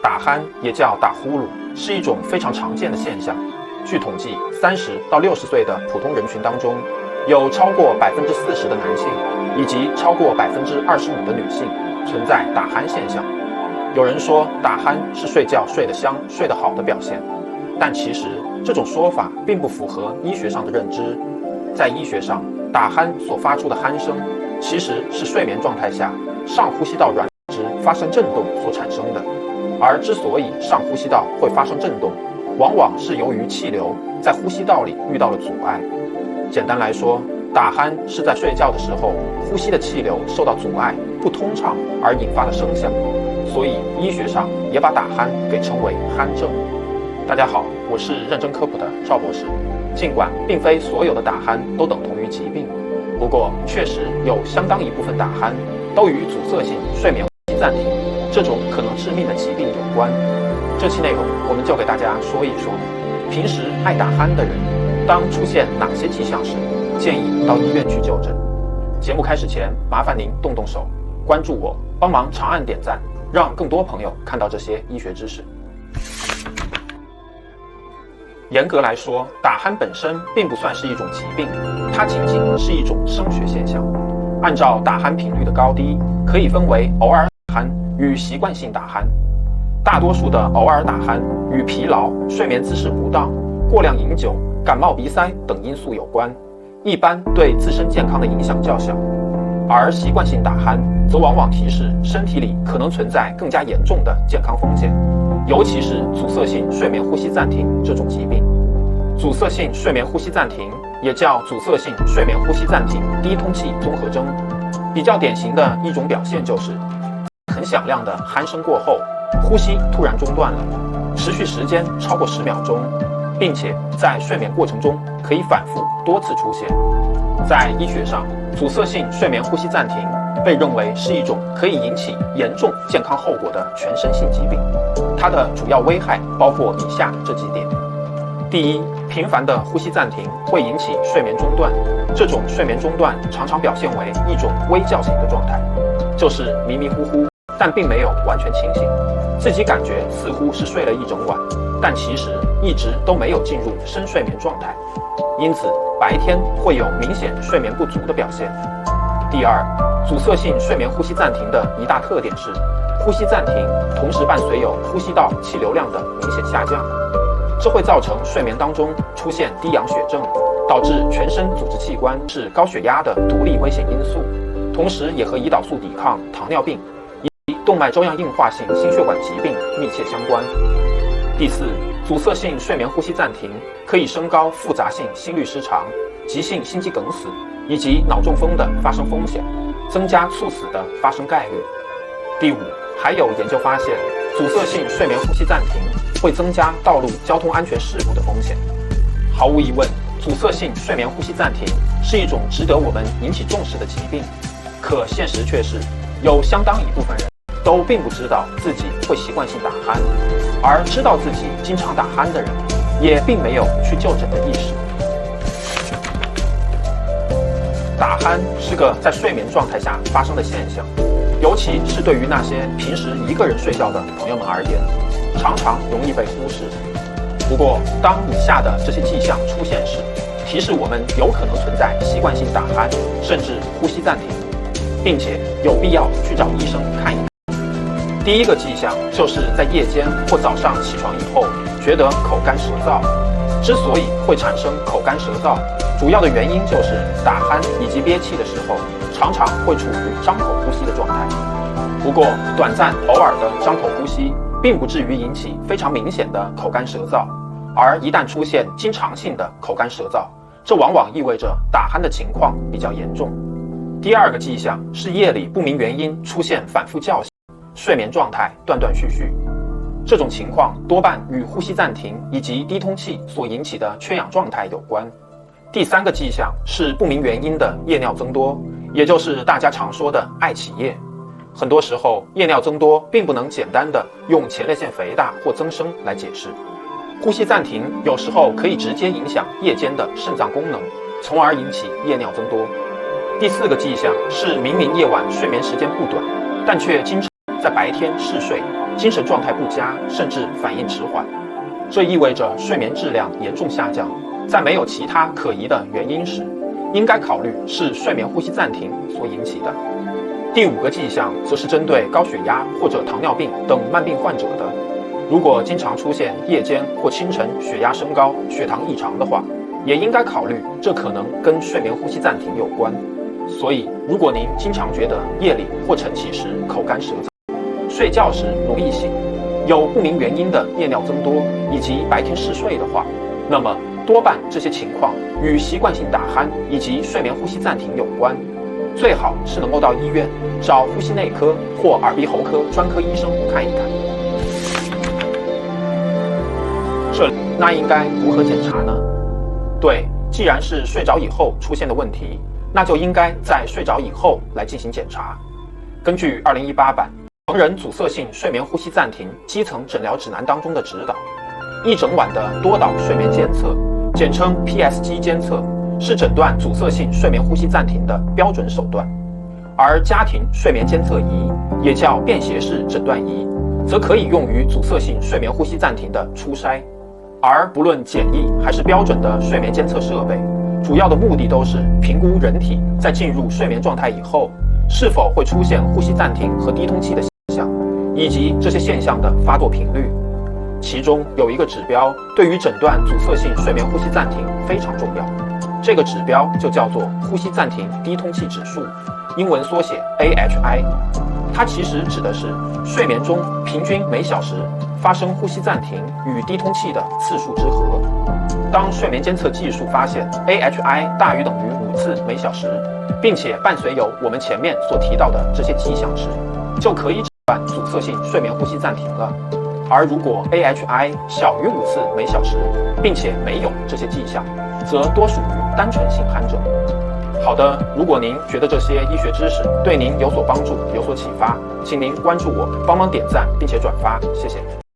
打鼾也叫打呼噜，是一种非常常见的现象。据统计，30到60岁的普通人群当中，有超过40%的男性，以及超过25%的女性存在打鼾现象。有人说打鼾是睡觉睡得香、睡得好的表现，但其实这种说法并不符合医学上的认知。在医学上，打鼾所发出的鼾声，其实是睡眠状态下上呼吸道软质发生振动所产生的。而之所以上呼吸道会发生振动，往往是由于气流在呼吸道里遇到了阻碍。简单来说，打鼾是在睡觉的时候，呼吸的气流受到阻碍，不通畅而引发的声响，所以医学上也把打鼾给称为鼾症。大家好，我是认真科普的赵博士。尽管并非所有的打鼾都等同于疾病，不过确实有相当一部分打鼾都与阻塞性睡眠呼吸暂停这种可能致命的疾病有关。这期内容我们就给大家说一说，平时爱打鼾的人，当出现哪些迹象时，建议到医院去就诊。节目开始前，麻烦您动动手，关注我，帮忙长按点赞，让更多朋友看到这些医学知识。严格来说，打鼾本身并不算是一种疾病，它仅仅是一种声学现象。按照打鼾频率的高低，可以分为偶尔打鼾与习惯性打鼾。大多数的偶尔打鼾与疲劳、睡眠姿势不当、过量饮酒、感冒鼻塞等因素有关，一般对自身健康的影响较小。而习惯性打鼾则往往提示身体里可能存在更加严重的健康风险，尤其是阻塞性睡眠呼吸暂停这种疾病。阻塞性睡眠呼吸暂停也叫阻塞性睡眠呼吸暂停低通气综合征。比较典型的一种表现就是很响亮的鼾声过后，呼吸突然中断了，持续时间超过10秒钟，并且在睡眠过程中可以反复多次出现。在医学上，阻塞性睡眠呼吸暂停被认为是一种可以引起严重健康后果的全身性疾病。它的主要危害包括以下这几点。第一，频繁的呼吸暂停会引起睡眠中断，这种睡眠中断常常表现为一种微觉醒的状态，就是迷迷糊糊，但并没有完全清醒，自己感觉似乎是睡了一整晚，但其实一直都没有进入深睡眠状态，因此白天会有明显睡眠不足的表现。第二，阻塞性睡眠呼吸暂停的一大特点是，呼吸暂停同时伴随有呼吸道气流量的明显下降，这会造成睡眠当中出现低氧血症，导致全身组织器官是高血压的独立危险因素，同时也和胰岛素抵抗、糖尿病以及动脉粥样硬化性心血管疾病密切相关。第四，阻塞性睡眠呼吸暂停可以升高复杂性心律失常、急性心肌梗死以及脑中风的发生风险，增加猝死的发生概率。第五，还有研究发现，阻塞性睡眠呼吸暂停会增加道路交通安全事故的风险。毫无疑问，阻塞性睡眠呼吸暂停是一种值得我们引起重视的疾病，可现实却是，有相当一部分人都并不知道自己会习惯性打鼾，而知道自己经常打鼾的人，也并没有去就诊的意识。打鼾是个在睡眠状态下发生的现象，尤其是对于那些平时一个人睡觉的朋友们而言，常常容易被忽视。不过，当以下的这些迹象出现时，提示我们有可能存在习惯性打鼾，甚至呼吸暂停，并且有必要去找医生看一看。第一个迹象就是在夜间或早上起床以后，觉得口干舌燥。之所以会产生口干舌燥，主要的原因就是打鼾以及憋气的时候，常常会处于张口呼吸的状态。不过，短暂偶尔的张口呼吸，并不至于引起非常明显的口干舌燥，而一旦出现经常性的口干舌燥，这往往意味着打鼾的情况比较严重。第二个迹象是夜里不明原因出现反复叫醒，睡眠状态断断续续。这种情况多半与呼吸暂停以及低通气所引起的缺氧状态有关。第三个迹象是不明原因的夜尿增多，也就是大家常说的爱起夜。很多时候，夜尿增多并不能简单的用前列腺肥大或增生来解释。呼吸暂停有时候可以直接影响夜间的肾脏功能，从而引起夜尿增多。第四个迹象是明明夜晚睡眠时间不短，但却经常在白天嗜睡，精神状态不佳，甚至反应迟缓。这意味着睡眠质量严重下降。在没有其他可疑的原因时，应该考虑是睡眠呼吸暂停所引起的。第5个迹象则是针对高血压或者糖尿病等慢病患者的。如果经常出现夜间或清晨血压升高、血糖异常的话，也应该考虑这可能跟睡眠呼吸暂停有关。所以，如果您经常觉得夜里或晨起时口干舌燥，睡觉时容易醒，有不明原因的夜尿增多，以及白天嗜睡的话，那么多半这些情况与习惯性打鼾以及睡眠呼吸暂停有关。最好是能够到医院找呼吸内科或耳鼻喉科专科医生看一看。那应该如何检查呢？对，既然是睡着以后出现的问题，那就应该在睡着以后来进行检查。根据2018版成人阻塞性睡眠呼吸暂停基层诊疗指南当中的指导，一整晚的多导睡眠监测，简称 PSG 监测，是诊断阻塞性睡眠呼吸暂停的标准手段。而家庭睡眠监测仪，也叫便携式诊断仪，则可以用于阻塞性睡眠呼吸暂停的初筛。而不论简易还是标准的睡眠监测设备，主要的目的都是评估人体在进入睡眠状态以后，是否会出现呼吸暂停和低通气的现象，以及这些现象的发作频率。其中有一个指标对于诊断阻塞性睡眠呼吸暂停非常重要，这个指标就叫做呼吸暂停低通气指数，英文缩写 AHI。 它其实指的是睡眠中平均每小时发生呼吸暂停与低通气的次数之和。当睡眠监测技术发现 AHI 大于等于5次每小时，并且伴随有我们前面所提到的这些迹象时，就可以诊断阻塞性睡眠呼吸暂停了。而如果 AHI 小于5次每小时，并且没有这些迹象，则多属于单纯性鼾症。好的，如果您觉得这些医学知识对您有所帮助、有所启发，请您关注我，帮忙点赞并且转发，谢谢。